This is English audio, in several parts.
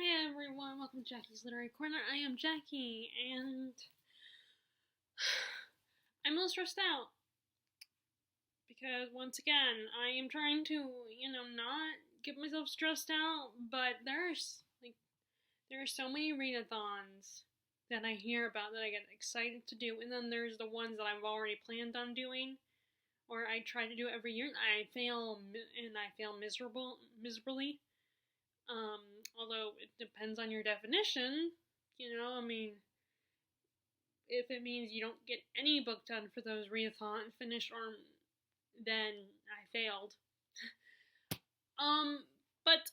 Hi everyone, welcome to Jackie's Literary Corner. I am Jackie, and I'm a little stressed out because once again, I am trying to, not get myself stressed out, but there are so many readathons that I hear about that I get excited to do, and then there's the ones that I've already planned on doing, or I try to do every year, and I fail miserably. Although it depends on your definition, if it means you don't get any book done for those readathon finished, or then I failed. But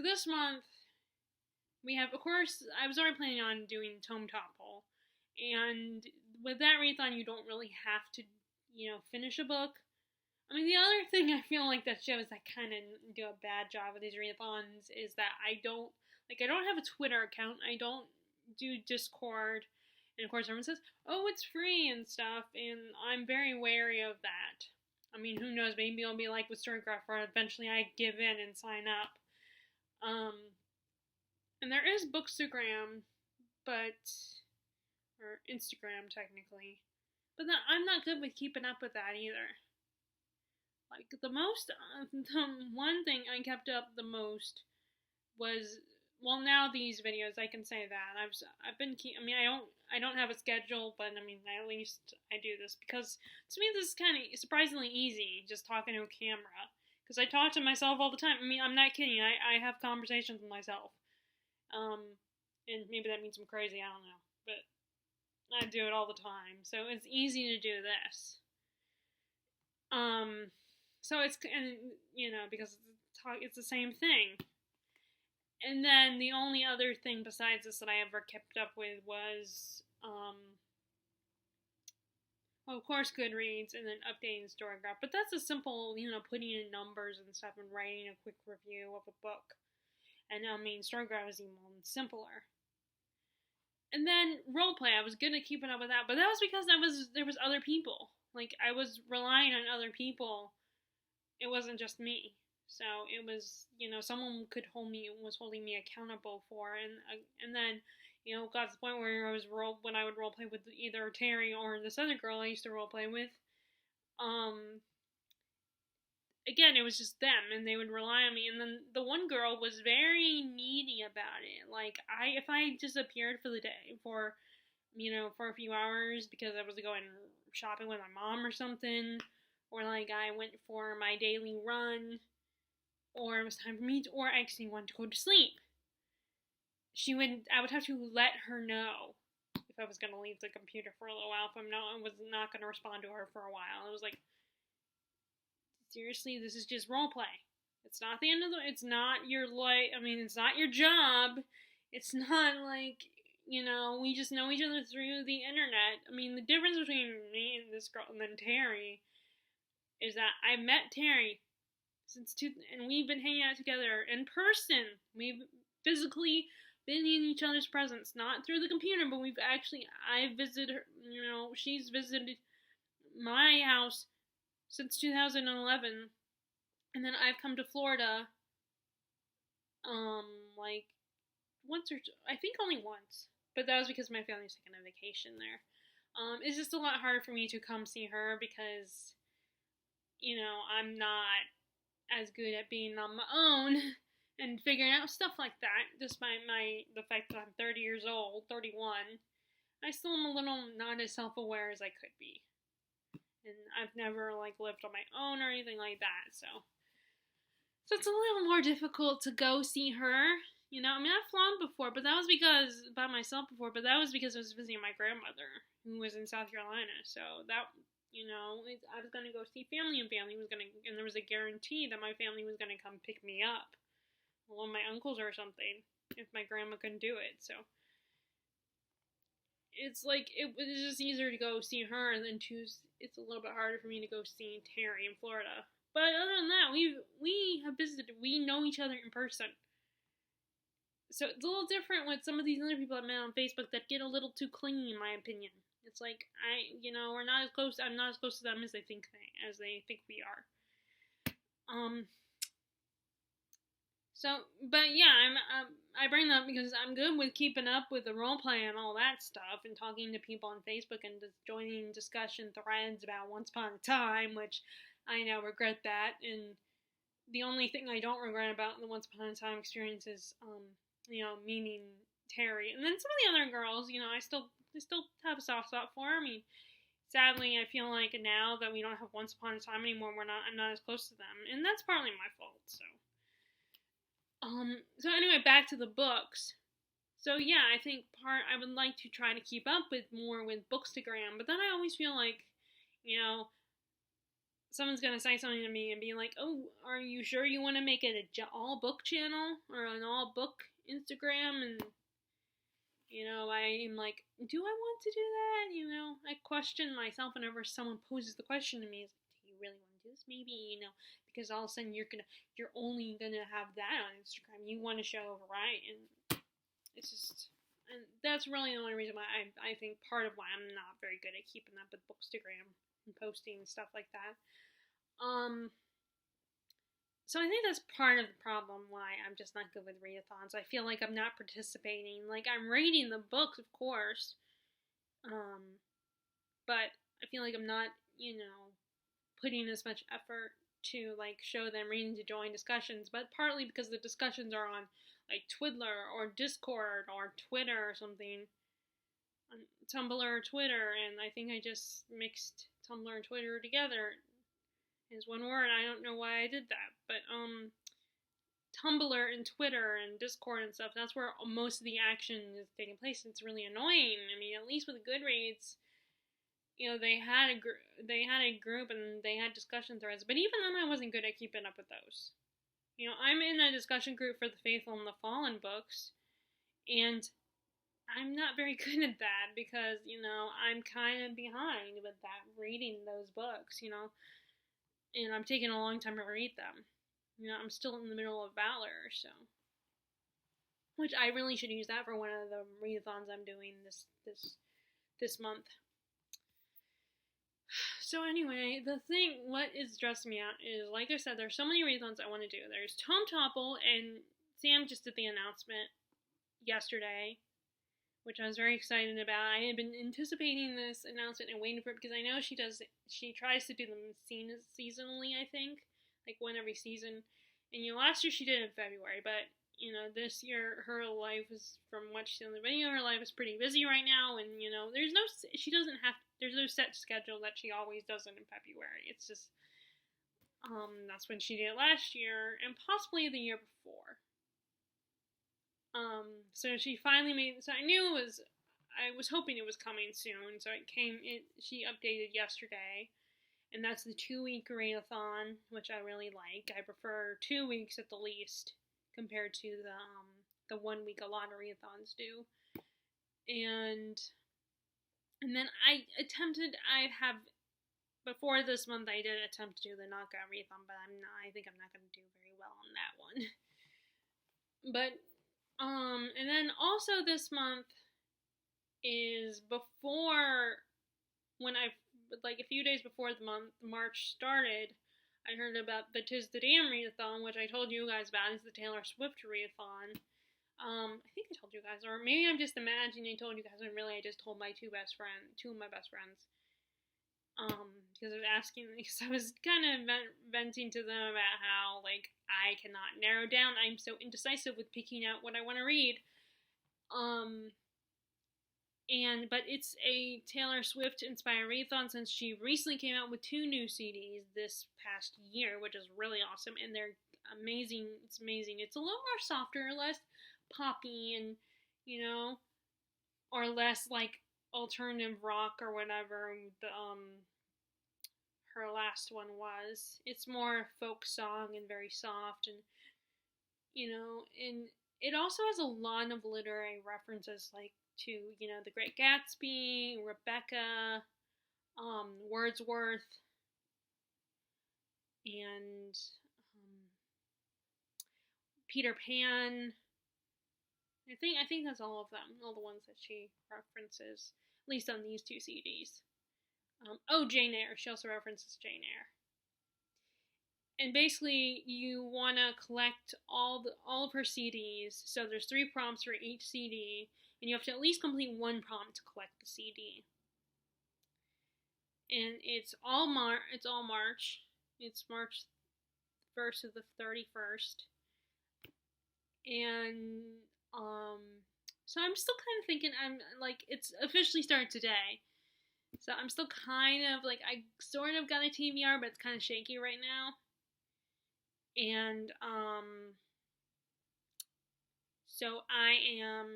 this month, we have, of course, I was already planning on doing Tome Topple, and with that readathon, you don't really have to, finish a book. The other thing I feel like that shows I kind of do a bad job with these readathons is that I don't have a Twitter account. I don't do Discord. And of course everyone says, oh, it's free and stuff, and I'm very wary of that. Who knows, maybe I'll be like with Storygraph where eventually I give in and sign up. And there is Bookstagram, or Instagram technically, but I'm not good with keeping up with that either. The one thing I kept up the most was, now these videos, I can say that. I don't have a schedule, but at least I do this, because to me this is kind of surprisingly easy, just talking to a camera, because I talk to myself all the time. I'm not kidding, I have conversations with myself, and maybe that means I'm crazy, I don't know, but I do it all the time, so it's easy to do this. So it's, because it's the same thing. And then the only other thing besides this that I ever kept up with was, of course, Goodreads, and then updating Storygraph. But that's a simple, putting in numbers and stuff and writing a quick review of a book. And Storygraph is even simpler. And then roleplay, I was good at keeping up with that, but that was because there was other people. I was relying on other people. It wasn't just me. So it was, someone was holding me accountable for, and then, got to the point where when I would roleplay with either Terry or this other girl I used to roleplay with, again, it was just them, and they would rely on me, and then the one girl was very needy about it. If I disappeared for the day, for a few hours, because I was going shopping with my mom or something, or I went for my daily run, or it was time for me to, or I actually wanted to go to sleep, I would have to let her know if I was going to leave the computer for a little while, if I was not going to respond to her for a while. I was like, seriously, this is just role play. It's not the end of it's not your it's not your job. It's not we just know each other through the internet. The difference between me and this girl, and then Terry, is that I met Terry and we've been hanging out together in person. We've physically been in each other's presence, not through the computer, but I visited her, she's visited my house since 2011, and then I've come to Florida, I think only once, but that was because my family's taking a vacation there. It's just a lot harder for me to come see her because, I'm not as good at being on my own and figuring out stuff like that, despite the fact that I'm 30 years old, 31. I still am a little not as self-aware as I could be. And I've never, lived on my own or anything like that, so it's a little more difficult to go see her. I've flown before, but that was by myself before, but that was because I was visiting my grandmother, who was in South Carolina, so that, I was going to go see family, and and there was a guarantee that my family was going to come pick me up, one of my uncles or something, if my grandma couldn't do it, so it's it was just easier to go see her, and then it's a little bit harder for me to go see Terry in Florida. But other than that, we have visited, we know each other in person. So it's a little different with some of these other people I met on Facebook that get a little too clingy, in my opinion. It's we're not as close, I'm not as close to them as they think we are. So, but yeah, I bring that up because I'm good with keeping up with the role play and all that stuff, and talking to people on Facebook and just joining discussion threads about Once Upon a Time, which I now regret that. And the only thing I don't regret about the Once Upon a Time experience is, meeting Terry, and then some of the other girls. I still have a soft spot for. I mean, sadly, I feel like now that we don't have Once Upon a Time anymore, I'm not as close to them, and that's partly my fault. So anyway, back to the books. So yeah, I think I would like to try to keep up with more with Bookstagram, but then I always feel like, you know, someone's gonna say something to me and be like, "Oh, are you sure you want to make it a all book channel or an all book Instagram?" And I'm like, do I want to do that? I question myself whenever someone poses the question to me. Is, do you really want to do this? Maybe, because all of a sudden you're only gonna have that on Instagram. You want to show variety, and it's just, and that's really the only reason why I think part of why I'm not very good at keeping up with Bookstagram and posting and stuff like that. So I think that's part of the problem why I'm just not good with readathons. I feel like I'm not participating. Like, I'm reading the books, of course, but I feel like I'm not, putting as much effort to, like, show them reading to join discussions, but partly because the discussions are on, like, Twiddler or Discord or Twitter or something, on Tumblr or Twitter, and I think I just mixed Tumblr and Twitter together is one word. I don't know why I did that, but Tumblr and Twitter and Discord and stuff, that's where most of the action is taking place. It's really annoying. I mean, at least with Goodreads, they had a group and they had discussion threads, but even then I wasn't good at keeping up with those. I'm in a discussion group for the Faithful and the Fallen books, and I'm not very good at that because, I'm kind of behind with that, reading those books, and I'm taking a long time to read them. I'm still in the middle of Valor, so. Which I really should use that for one of the readathons I'm doing this month. So anyway, what is stressing me out is, like I said, there's so many readathons I want to do. There's Tome Topple, and Sam just did the announcement yesterday, which I was very excited about. I had been anticipating this announcement and waiting for it because I know she tries to do them seasonally, I think, like one every season. And last year she did it in February, but this year her life is, from what she's in the video, her life is pretty busy right now, and there's no set schedule that she always does it in February. It's just that's when she did it last year and possibly the year before. So she finally so I was hoping it was coming soon, so she updated yesterday, and that's the 2-week readathon, which I really like. I prefer 2 weeks at the least, compared to the 1 week a lot of readathons do. And then before this month I did attempt to do the knockout readathon, but I think I'm not going to do very well on that one. But and then also this month is before, a few days before the month March started, I heard about the Tis the Damn readathon, which I told you guys about. Is the Taylor Swift readathon. I think I told you guys, or maybe I'm just imagining I told you guys, and really I just told my two of my best friends. Because I was kind of venting to them about how, like, I cannot narrow down. I'm so indecisive with picking out what I want to read. But it's a Taylor Swift inspired readathon since she recently came out with 2 new CDs this past year, which is really awesome, and they're amazing. It's amazing. It's a little more softer, less poppy, and or less like alternative rock or whatever her last one was. It's more folk song and very soft, and and it also has a lot of literary references, like to The Great Gatsby, Rebecca, Wordsworth, and Peter Pan. I think that's all of them, all the ones that she references, at least on these 2 CDs. Jane Eyre. She also references Jane Eyre. and basically you want to collect all of her CDs. So there's 3 prompts for each CD, and you have to at least complete 1 prompt to collect the CD. And it's all March. It's March 1st to the 31st. And so I'm still kind of thinking, I'm like, it's officially started today. So I'm still kind of like, I sort of got a TBR, but it's kind of shaky right now. And so I am,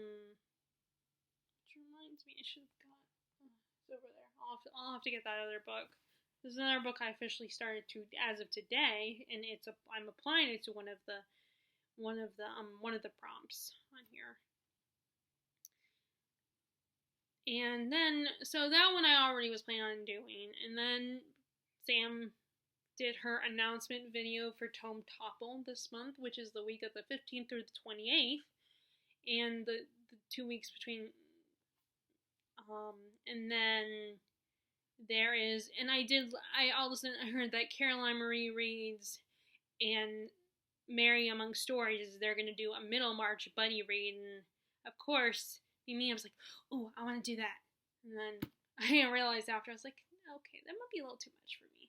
which reminds me, I should have got, it's over there. I'll have to get that other book. This is another book I officially started to as of today, and I'm applying it to one of the prompts on here. And then, so that one I already was planning on doing, and then Sam did her announcement video for Tome Topple this month, which is the week of the 15th through the 28th, and the 2 weeks between, and then there is, and I all of a sudden I heard that Caroline Marie Reads and Mary Among Stories, they're going to do a Middlemarch buddy read, and of course, me, I was like, oh, I want to do that, and then I realized after, I was like, okay, that might be a little too much for me.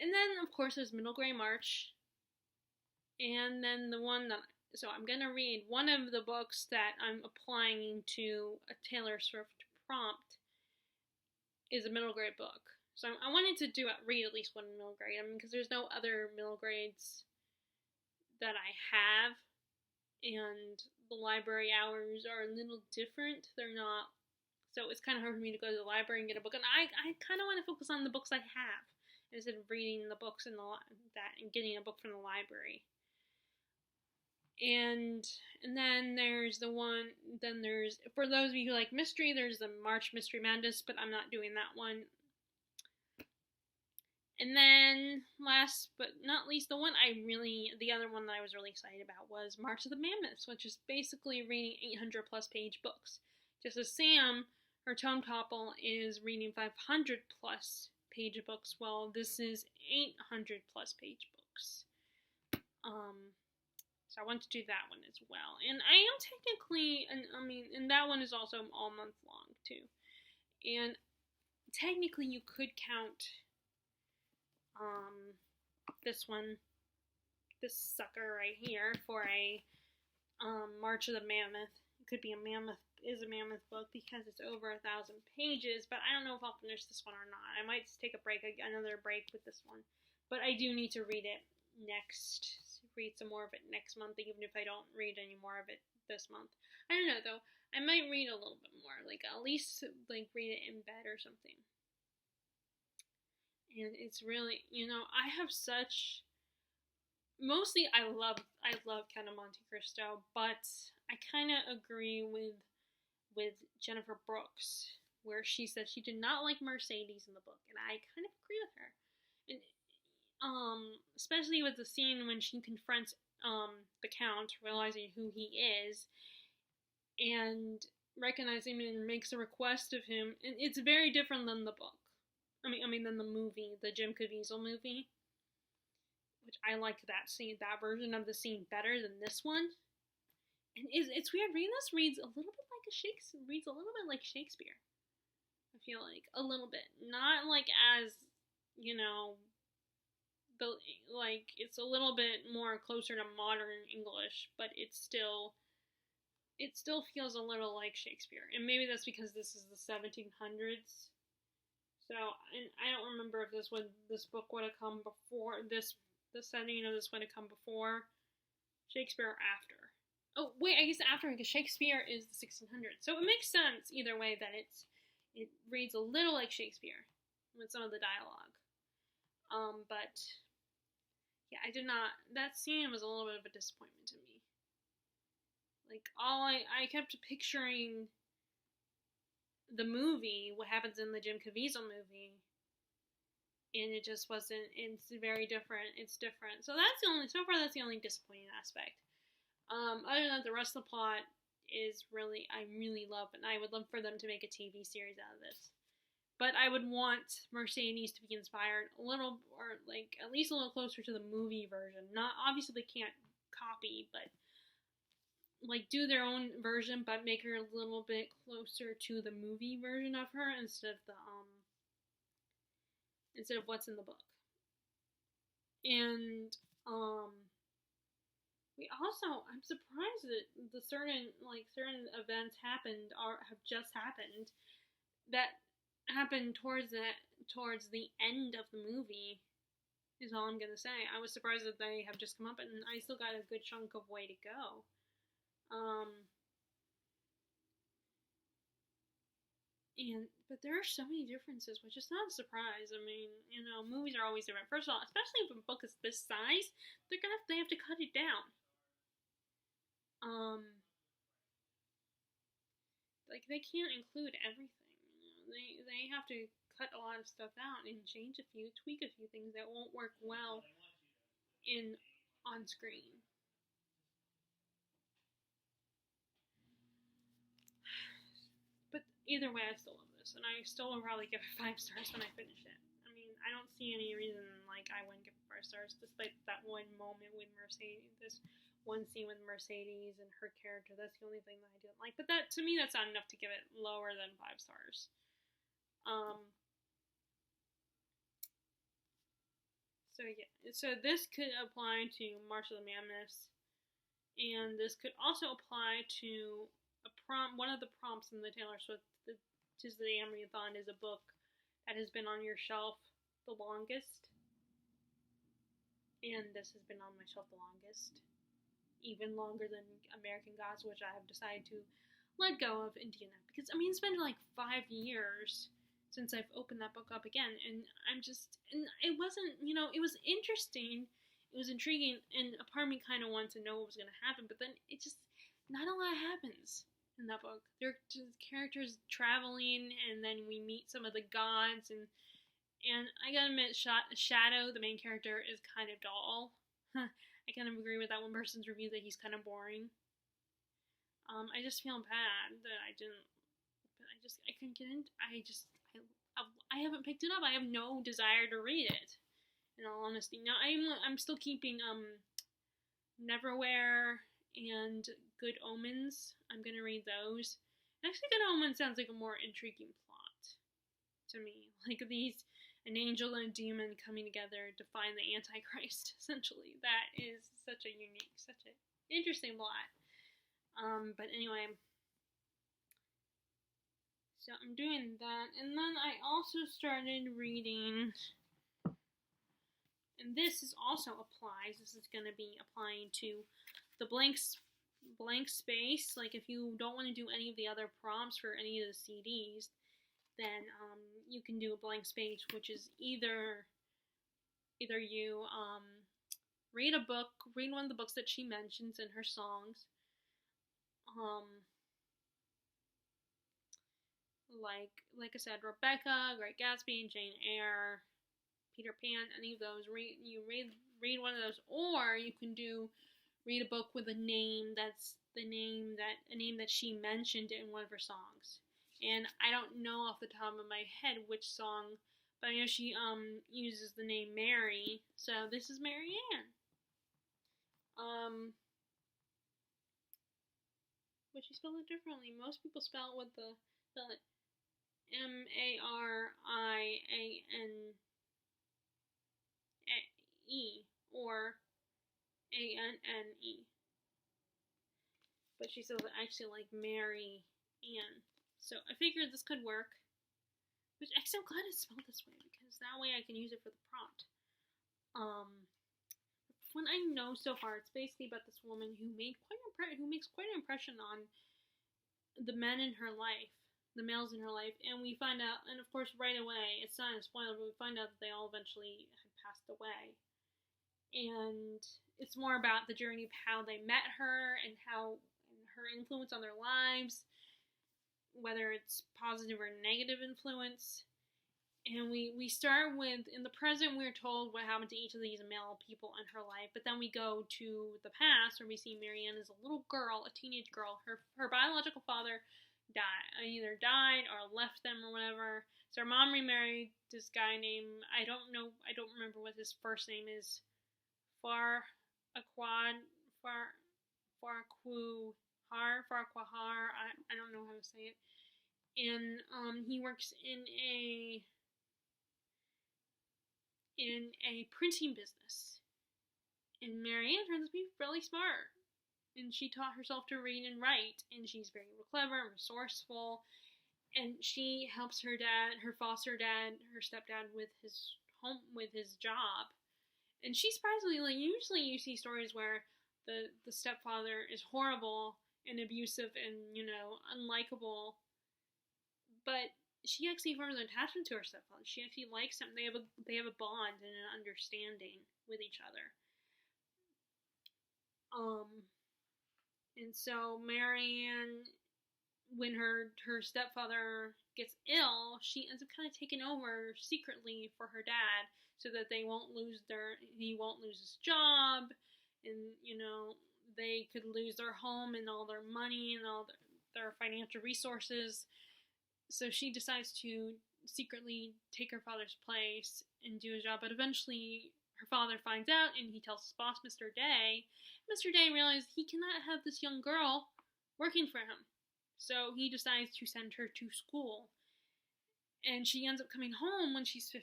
And then, of course, there's Middle Grey March, and then the one that, so I'm going to read one of the books that I'm applying to a Taylor Swift prompt is a middle grade book. So I wanted to read at least one middle grade, because there's no other middle grades that I have, and the library hours are a little different. They're not, so it's kind of hard for me to go to the library and get a book, and I kind of want to focus on the books I have instead of reading the books and getting a book from the library. And then there's for those of you who like mystery, there's the March Mystery Madness, but I'm not doing that one. And then last but not least, the other one that I was really excited about was March of the Mammoths, which is basically reading 800 plus page books. Just as Sam, her Tome Topple, is reading 500 plus page books, well, this is 800 plus page books. So I want to do that one as well. And I am technically, and that one is also all month long too. And technically you could count this sucker right here for a March of the Mammoth. It could be a mammoth book because it's over 1,000 pages, but I don't know if I'll finish this one or not. I might take another break with this one, but I do need to read some more of it next month, even if I don't read any more of it this month. I don't know though. I might read a little bit more, like at least like read it in bed or something. And it's really, I have mostly I love Count of Monte Cristo, but I kind of agree with Jennifer Brooks, where she said she did not like Mercedes in the book, and I kind of agree with her. And especially with the scene when she confronts the Count, realizing who he is, and recognizing him and makes a request of him, and it's very different than the book. Than the movie, the Jim Caviezel movie, which I like that version of the scene better than this one. And it's weird. Readathons reads a little bit like Shakespeare. I feel like a little bit, not like as it's a little bit more closer to modern English, but it still feels a little like Shakespeare. And maybe that's because this is the 1700s. So, and I don't remember if this book would have come before the setting of this would have come before Shakespeare or after. Oh wait, I guess after, because Shakespeare is the 1600s. So it makes sense either way that it reads a little like Shakespeare with some of the dialogue. But yeah, I did not. That scene was a little bit of a disappointment to me. Like I kept picturing the movie, what happens in the Jim Caviezel movie, and it just wasn't. It's very different. It's different. So that's the only disappointing aspect. Other than that, the rest of the plot is I really love, and I would love for them to make a TV series out of this, But I would want Mercedes to be inspired a little, or like at least a little closer to the movie version. Not obviously they can't copy, but like do their own version, but make her a little bit closer to the movie version of her instead of what's in the book. And I'm surprised that the certain events have just happened that happened towards the end of the movie. Is all I'm gonna say. I was surprised that they have just come up, and I still got a good chunk of way to go. But there are so many differences, which is not a surprise. I mean, movies are always different. First of all, especially if a book is this size, they have to cut it down. Like they can't include everything. They have to cut a lot of stuff out and tweak a few things that won't work well on screen. But either way, I still love this, and I still will probably give it 5 stars when I finish it. I mean, I don't see any reason I wouldn't give it 5 stars, despite that one moment with Mercedes, this one scene with Mercedes and her character. That's the only thing that I didn't like. But that, to me, that's not enough to give it lower than 5 stars. So this could apply to March of the Mammoths, and this could also apply to one of the prompts in the Taylor Swift "'Tis the Damn Readathon" is a book that has been on your shelf the longest, and this has been on my shelf the longest, even longer than American Gods, which I have decided to let go of Indiana, because it's been like 5 years since I've opened that book up again, and it wasn't, it was interesting, it was intriguing, and a part of me kind of wanted to know what was going to happen, but then not a lot happens in that book. They're just characters traveling, and then we meet some of the gods, and I gotta admit, Shadow, the main character, is kind of dull. I kind of agree with that one person's review that he's kind of boring. I just feel bad that I couldn't get into. I haven't picked it up. I have no desire to read it, in all honesty. Now I'm still keeping Neverwhere and Good Omens. I'm gonna read those. Actually, Good Omens sounds like a more intriguing plot to me. Like an angel and a demon coming together to find the Antichrist. Essentially, that is such an interesting plot. But anyway. So I'm doing that, and then I also started reading, and this is going to be applying to the blank space. Like if you don't want to do any of the other prompts for any of the CDs, then you can do a blank space, which is either you read one of the books that she mentions in her songs, like I said, Rebecca, Great Gatsby, Jane Eyre, Peter Pan, any of those. Read one of those, or you can read a book with a name that she mentioned in one of her songs. And I don't know off the top of my head which song, but I know she uses the name Mary. So this is Mary Ann. But she spelled it differently. Most people spell it Marianne or Anne. But she says it actually like Mary Ann. So I figured this could work. Which I'm so glad it's spelled this way, because that way I can use it for the prompt. What I know so far, it's basically about this woman who makes quite an impression on the men in her life, the males in her life, and we find out, and of course right away, it's not a spoiler, but we find out that they all eventually had passed away. And it's more about the journey of how they met her and her influence on their lives, whether it's positive or negative influence. And we start with, in the present, we're told what happened to each of these male people in her life, but then we go to the past where we see Marianne as a little girl, a teenage girl. Her biological father either died or left them or whatever, So her mom remarried this guy named, I don't remember what his first name is, Farquhar, I don't know how to say it. And he works in a printing business. And Marianne turns out to be really smart. And she taught herself to read and write. And she's very clever and resourceful. And she helps her dad, her foster dad, her stepdad with his job. And she surprisingly, like, usually you see stories where the stepfather is horrible and abusive and, unlikable. But she actually forms an attachment to her stepfather. She actually likes him. They have a bond and an understanding with each other. And so Marianne, when her stepfather gets ill, she ends up kind of taking over secretly for her dad, so that he won't lose his job, and they could lose their home and all their money and all their financial resources. So she decides to secretly take her father's place and do his job, but eventually her father finds out, and he tells his boss, Mr. Day. Mr. Day realizes he cannot have this young girl working for him. So he decides to send her to school. And she ends up coming home when she's 15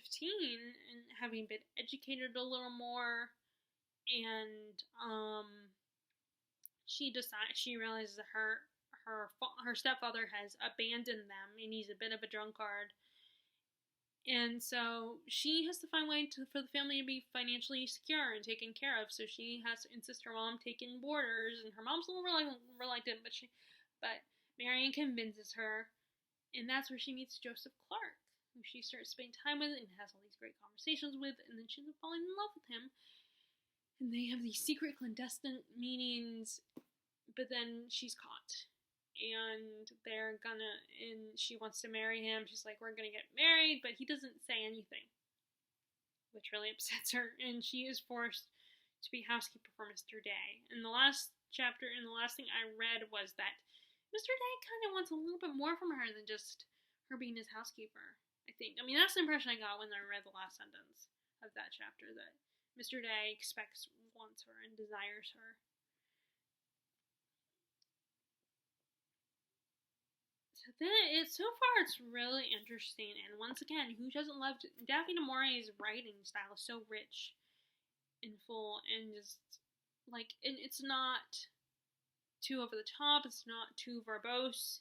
and having been educated a little more. And she realizes that her stepfather has abandoned them, and he's a bit of a drunkard. And so she has to find a way for the family to be financially secure and taken care of. So she has to insist her mom take in boarders, and her mom's a little reluctant, but Marianne convinces her, and that's where she meets Joseph Clark, who she starts spending time with and has all these great conversations with, and then she ends up falling in love with him. And they have these secret clandestine meetings, but then she's caught. And she wants to marry him. She's like, we're gonna get married, but he doesn't say anything, which really upsets her, and she is forced to be housekeeper for Mr. Day. And the last chapter, and the last thing I read was that Mr. Day kind of wants a little bit more from her than just her being his housekeeper, I think. I mean, that's the impression I got when I read the last sentence of that chapter, that Mr. Day wants her, and desires her. So far it's really interesting, and once again, who doesn't love Daphne du Maurier's writing style is so rich and full, and just like, and it's not too over the top, it's not too verbose,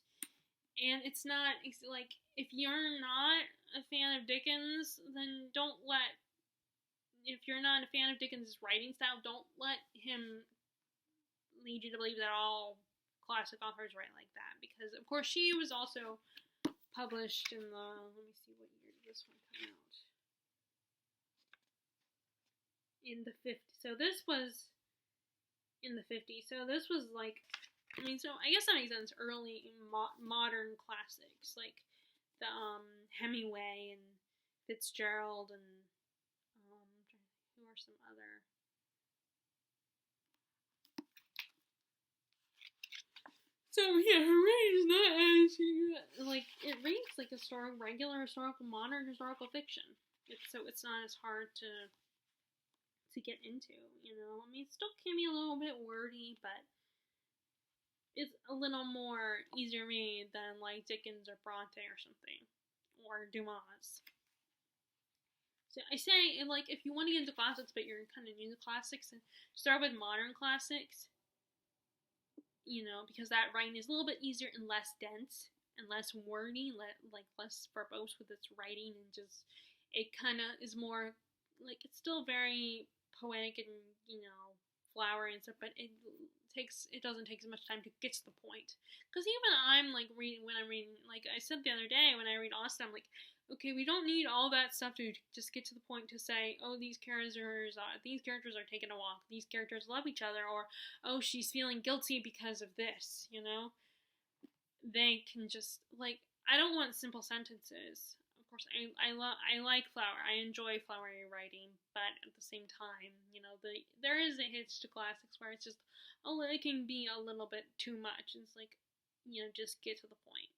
and it's not like, if you're not a fan of Dickens, then if you're not a fan of Dickens' writing style, don't let him lead you to believe that all classic authors write like that, because of course she was also published in let me see, what year did this one come out? In the 50s. So this was in the 50s. So this was like, so I guess that makes sense. Early modern classics, like the Hemingway and Fitzgerald, and who are some other. So yeah, her writing is not as like, it reads like regular historical, modern historical fiction. It's not as hard to get into, I mean, it still can be a little bit wordy, but it's a little more easier read than like Dickens or Bronte or something, or Dumas. So I say, like, if you want to get into classics, but you're kind of new to classics, and start with modern classics. Because that writing is a little bit easier and less dense and less wordy, less verbose with its writing, and just, it kind of is more, like, it's still very poetic and, flowery and stuff, but it doesn't take as much time to get to the point. Because even I'm, like, when I'm reading, like I said the other day, when I read Austen, I'm like, okay, we don't need all that stuff to just get to the point to say, oh, these characters are taking a walk, these characters love each other, or, oh, she's feeling guilty because of this, They can just, like, I don't want simple sentences. Of course, I like I enjoy flowery writing, but at the same time, there is a hitch to classics where it's just, it can be a little bit too much. It's like, just get to the point.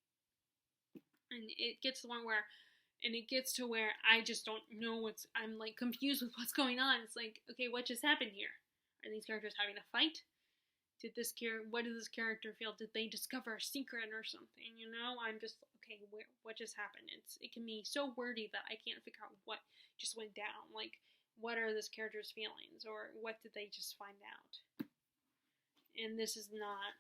And it gets to the point where And it gets to where I just don't know I'm like confused with what's going on. It's like, okay, what just happened here? Are these characters having a fight? What did this character feel? Did they discover a secret or something? You know, I'm just, okay, what just happened? It can be so wordy that I can't figure out what just went down. Like, what are this character's feelings, or what did they just find out? And this is not,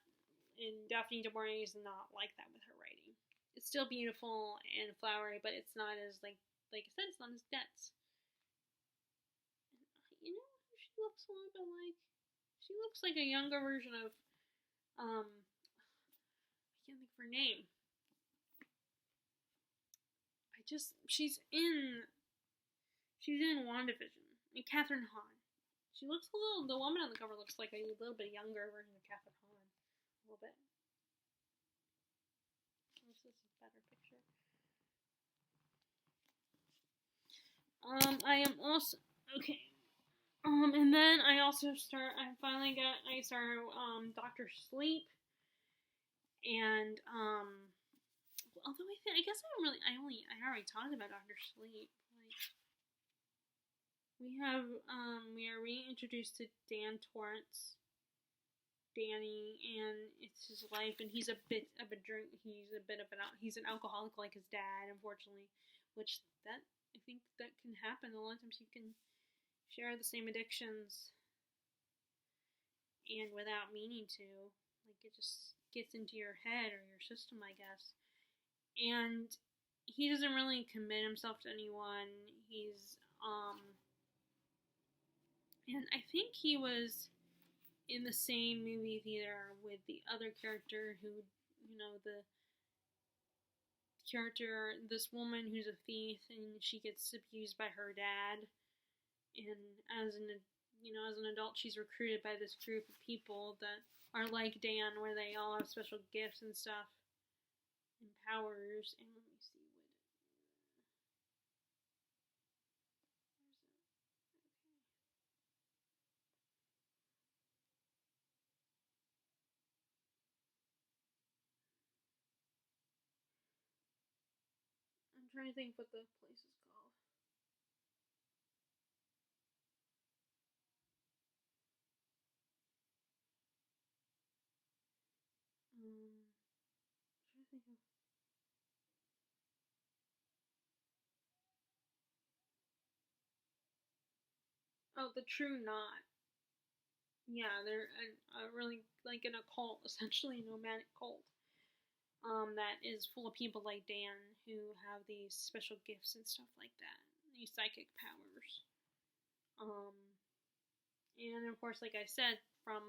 and Daphne du Maurier is not like that with her writing. It's still beautiful and flowery, but it's not as, like I said, it's not as dense. You know, she looks a little bit like, she looks like a younger version of, I can't think of her name. She's in WandaVision, and Catherine Hahn. She looks the woman on the cover looks like a little bit younger version of Catherine Hahn. A little bit. This is a better picture. I am also, okay. And then I started Doctor Sleep, and although I guess I already talked about Doctor Sleep. Like, we are reintroduced to Dan Torrance, Danny, and it's his life, and he's a bit of an alcoholic like his dad, unfortunately, which I think that can happen. A lot of times you can share the same addictions and without meaning to, like, it just gets into your head or your system, I guess. And he doesn't really commit himself to anyone. And I think he was in the same movie theater with the other character who, this woman who's a thief, and she gets abused by her dad. And as an adult, she's recruited by this group of people that are like Dan, where they all have special gifts and stuff and powers. And let me see I'm trying to think what the place is called. I'm trying to think of. Oh, the True Knot. Yeah, they're really like an occult, essentially nomadic cult. That is full of people like Dan who have these special gifts and stuff like that, these psychic powers. Um, and of course, like I said, from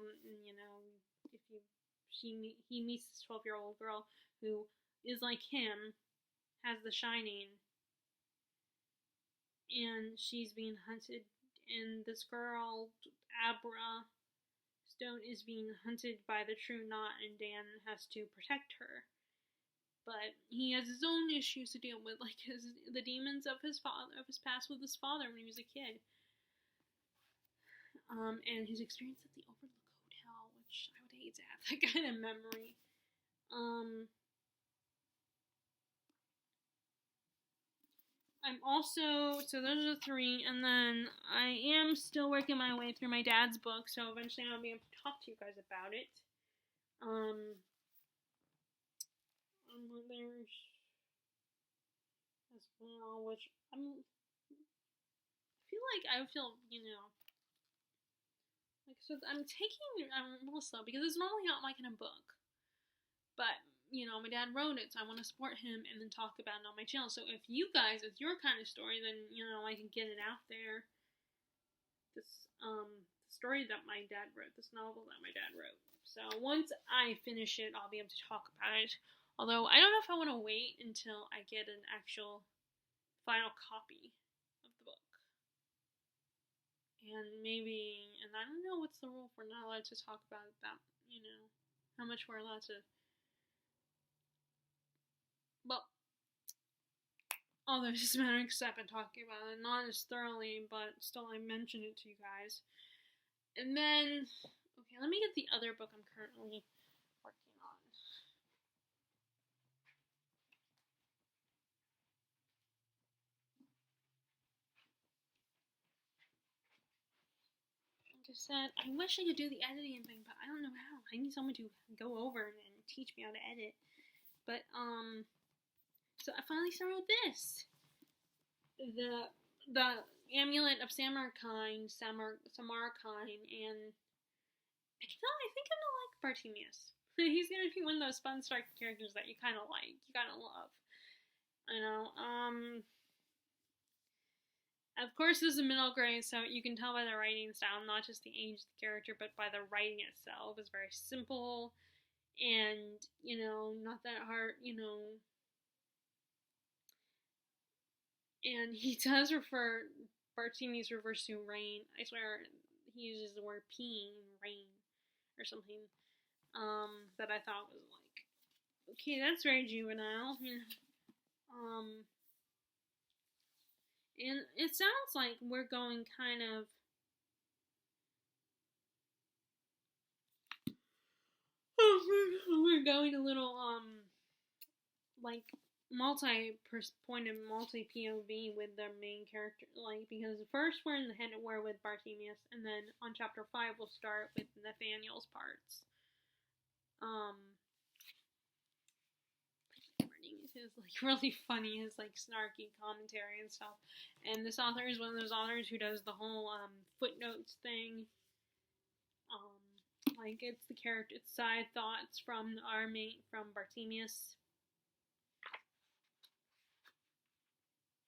if you he meets this 12-year-old girl who is like him, has the Shining, and she's being hunted, and this girl Abra Stone is being hunted by the True Knot, and Dan has to protect her. But he has his own issues to deal with, like the demons of his past with his father when he was a kid. And his experience at the Overlook Hotel, which I would hate to have that kind of memory. I'm also, so those are the three, and then I am still working my way through my dad's book, so eventually I'll be able to talk to you guys about it. There's as well, which I feel, like, so I'm a little slow, because it's normally not my kind of book, but, my dad wrote it, so I want to support him and then talk about it on my channel. So if you guys, it's your kind of story, then, I can get it out there. This, story that my dad wrote, this novel that my dad wrote. So once I finish it, I'll be able to talk about it. Although, I don't know if I want to wait until I get an actual final copy of the book. And I don't know what's the rule for not allowed to talk about that, how much we're allowed to. Well, although it doesn't matter because I've been talking about it, not as thoroughly, but still I mentioned it to you guys. And then, okay, let me get the other book I'm currently working on. I said, I wish I could do the editing thing, but I don't know how. I need someone to go over and teach me how to edit. But, so I finally started with this. The Amulet of Samarkand, and I think I'm gonna like Bartemius. He's gonna be one of those fun start characters that you kind of like, you kind of love. Of course, this is middle grade, so you can tell by the writing style, not just the age of the character, but by the writing itself. It's very simple, and, not that hard, And he does Bartemius refers to rain. I swear, he uses the word peeing, rain, or something, that I thought was like, okay, that's very juvenile, and it sounds like we're going kind of we're going a little like multi-point and multi-POV with the main character, like, because first we're in the Neverwhere with Bartemius, and then on chapter 5 we'll start with Nathaniel's parts. Is like really funny, his like snarky commentary and stuff. And this author is one of those authors who does the whole footnotes thing. Like it's the character, it's side thoughts from our mate from Bartemius.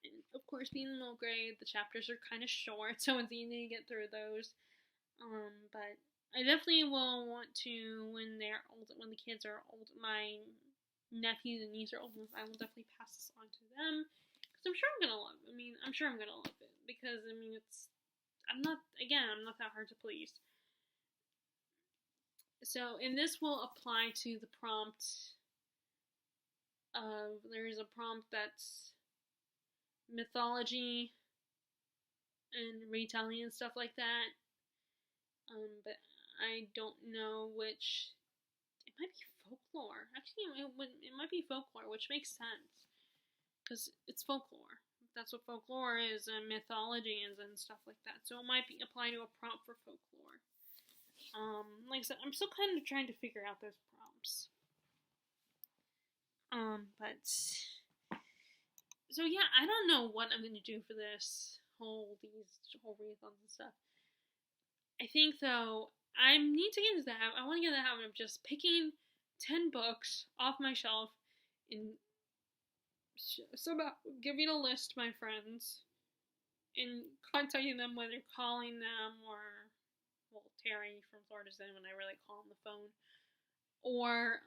And of course, being in middle grade, the chapters are kind of short, so it's easy to get through those. But I definitely will want to when they're old, when the kids are old. My nephews and nieces are old enough, I will definitely pass this on to them, because I'm sure I'm gonna love it. I'm sure I'm gonna love it, because, I'm not that hard to please. So, and this will apply to the prompt of, there's a prompt that's mythology and retelling and stuff like that, but I don't know which. It might be folklore. Actually, it might be folklore, which makes sense, because it's folklore. That's what folklore is, and mythology is, and stuff like that. So it might be apply to a prompt for folklore. Like I said, I'm still kind of trying to figure out those prompts. But so yeah, I don't know what I'm gonna do for these whole readathons and stuff. I think though, I need to get into the habit. I want to get into the habit of just picking 10 books off my shelf and somehow giving a list to my friends and contacting them, whether calling them or, well, Terry from Florida Zen when I really call on the phone, or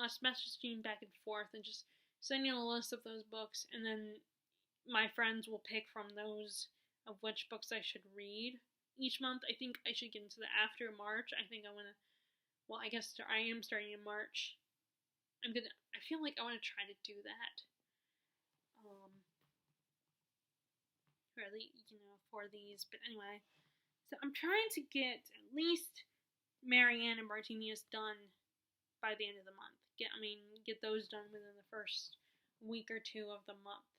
us messaging back and forth and just sending a list of those books, and then my friends will pick from those of which books I should read each month. I think I should get into the after March. I think I want to. Well, I guess I am starting in March. I feel like I want to try to do that. Really, for these. But anyway, so I'm trying to get at least Marianne and Bartemius done by the end of the month. Get those done within the first week or two of the month.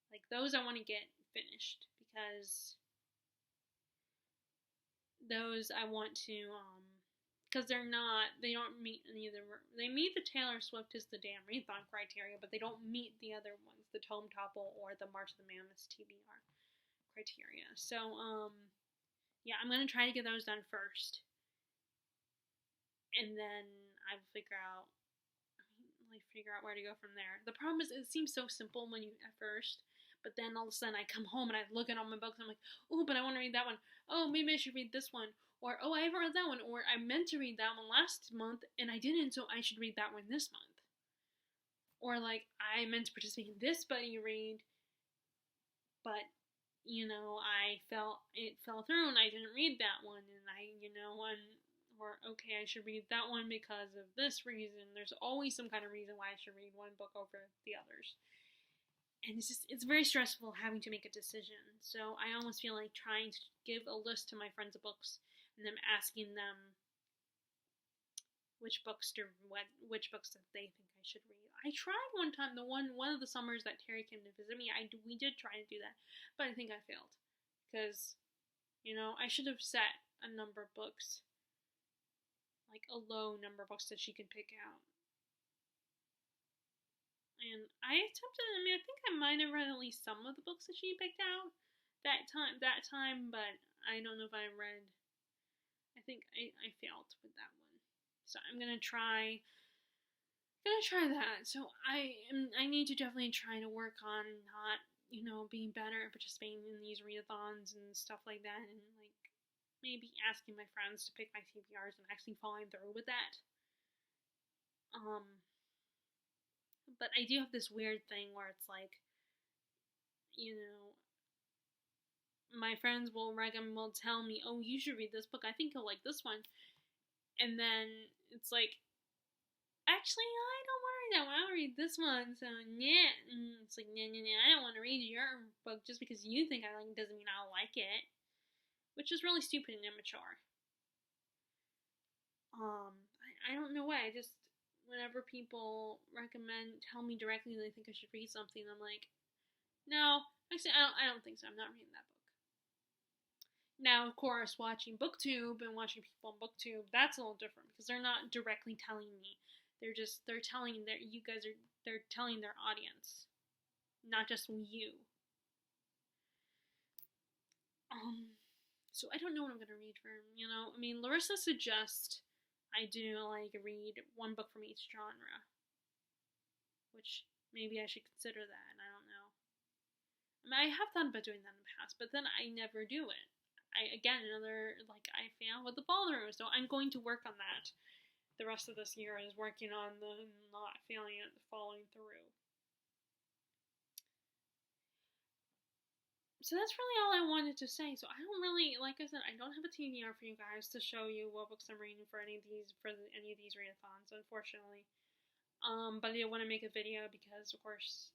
Like, those I want to get finished, because those I want to, because they don't meet they meet the Taylor Swift is the damn Readathon criteria, but they don't meet the other ones, the Tome Topple or the March of the Mammoths TBR criteria. So, yeah, I'm going to try to get those done first, and then I'll figure out where to go from there. The problem is, it seems so simple at first, but then all of a sudden I come home and I look at all my books and I'm like, oh, but I want to read that one. Oh, maybe I should read this one. Or, oh, I haven't read that one. Or, I meant to read that one last month and I didn't, so I should read that one this month. Or, like, I meant to participate in this buddy read, but, it fell through and I didn't read that one. And or, okay, I should read that one because of this reason. There's always some kind of reason why I should read one book over the others. And it's very stressful having to make a decision. So I almost feel like trying to give a list to my friends of books and them asking them which books that they think I should read. I tried one time, one of the summers that Terry came to visit me, we did try to do that, but I think I failed. Because, You know, I should have set a number of books, like a low number of books that she could pick out. And I attempted, I mean, I think I might have read at least some of the books that she picked out that time, but I don't know if I read, I think I failed with that one. So I'm gonna try that. So I need to definitely try to work on not, you know, being better at participating in these readathons and stuff like that, and like maybe asking my friends to pick my TBRs and actually following through with that. But I do have this weird thing where it's like, you know, my friends will tell me, oh, you should read this book. I think you'll like this one. And then it's like, actually, I don't want to read that one. I'll read this one. So, yeah. And it's like, nah, I don't want to read your book just because you think I like it doesn't mean I'll like it. Which is really stupid and immature. I don't know why. I just, whenever people tell me directly they think I should read something, I'm like, no, actually, I don't think so. I'm not reading that book. Now, of course, watching BookTube and watching people on BookTube, that's a little different because they're not directly telling me. They're telling they're telling their audience, not just you. So I don't know what I'm gonna read for him. You know, I mean, Larissa suggests I do like read one book from each genre, which maybe I should consider that. I don't know. I mean, I have thought about doing that in the past, but then I never do it. I fail with the follow-through, so I'm going to work on that. The rest of this year is working on the not failing at the following through. So that's really all I wanted to say. So I don't really, like I said, I don't have a TBR for you guys to show you what books I'm reading for any of these readathons, unfortunately. But I want to make a video because, of course,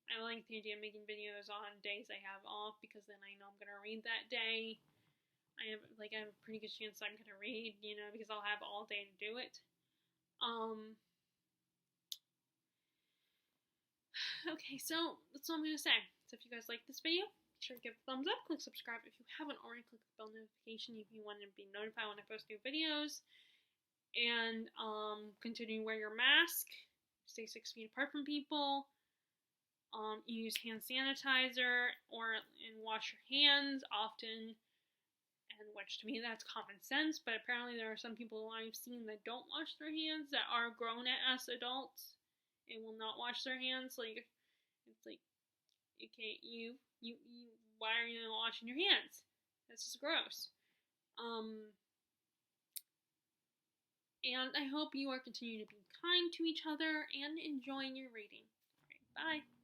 I like the idea of making videos on days I have off because then I know I'm gonna read that day. I have a pretty good chance I'm gonna read, you know, because I'll have all day to do it. Okay, so that's all I'm gonna say. So if you guys like this video, be sure to give it a thumbs up, click subscribe if you haven't already, click the bell notification if you want to be notified when I post new videos, and continue to wear your mask, stay 6 feet apart from people, use hand sanitizer and wash your hands often, and which to me that's common sense, but apparently there are some people I've seen that don't wash their hands that are grown as adults and will not wash their hands. Like, it's like, okay, you why are you not washing your hands? That's just gross. And I hope you are continuing to be kind to each other and enjoying your reading. All right, bye.